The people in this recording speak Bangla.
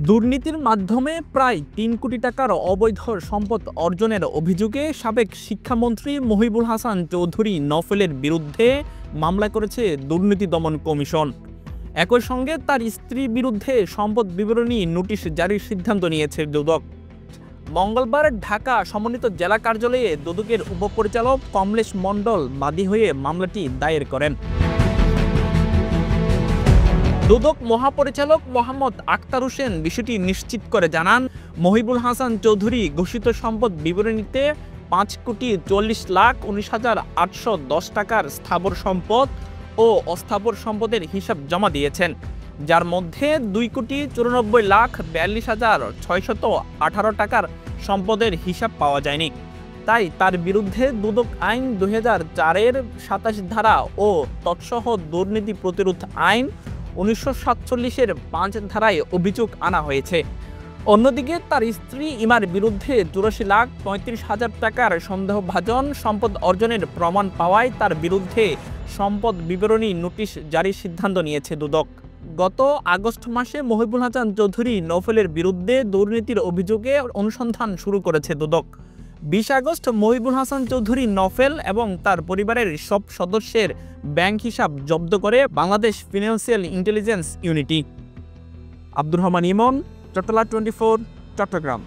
দুর্নীতির মাধ্যমে প্রায় ৩ কোটি টাকার অবৈধ সম্পদ অর্জনের অভিযোগে সাবেক শিক্ষামন্ত্রী মহিবুল হাসান চৌধুরী নফেলের বিরুদ্ধে মামলা করেছে দুর্নীতি দমন কমিশন। একই সঙ্গে তার স্ত্রীর বিরুদ্ধে সম্পদ বিবরণী নোটিশ জারির সিদ্ধান্ত নিয়েছে দুদক। মঙ্গলবার ঢাকা সমন্বিত জেলা কার্যালয়ে দুদকের উপপরিচালক কমলেশ মণ্ডল বাদী হয়ে মামলাটি দায়ের করেন। দুদক মহাপরিচালক মোহাম্মদ আক্তার হোসেন বিষয়টি নিশ্চিত করে জানান, মহিবুল হাসান চৌধুরী ঘোষিত সম্পদ বিবরণীতে ৫,৪০,১৯,৮১০ টাকার স্থাবর সম্পদ ও অস্থাবর সম্পদের হিসাব জমা দিয়েছেন, যার মধ্যে ২,৯৪,৪২,৬১৮ টাকার সম্পদের হিসাব পাওয়া যায়নি। তাই তার বিরুদ্ধে দুদক আইন ২০০৪-এর ২৭ ধারা ও তৎসহ দুর্নীতি প্রতিরোধ আইন ১৯৪৭-এর ৫ ধারায় অভিযোগ আনা হয়েছে। অন্যদিকে তার স্ত্রী ইমার বিরুদ্ধে ৮৪,৩৫,০০০ টাকার সন্দেহভাজন সম্পদ অর্জনের প্রমাণ পাওয়ায় তার বিরুদ্ধে সম্পদ বিবরণী নোটিশ জারির সিদ্ধান্ত নিয়েছে দুদক। গত আগস্ট মাসে মহিবুল হাসান চৌধুরী নফেলের বিরুদ্ধে দুর্নীতির অভিযোগে অনুসন্ধান শুরু করেছে দুদক। ২০ আগস্ট মহিবুল হাসান চৌধুরী নফেল এবং তার পরিবারের সব সদস্যের ব্যাংক হিসাব জব্দ করে Bangladesh financial intelligence unit. Abdur Rahman Emon, Chattala 24, Chittagong.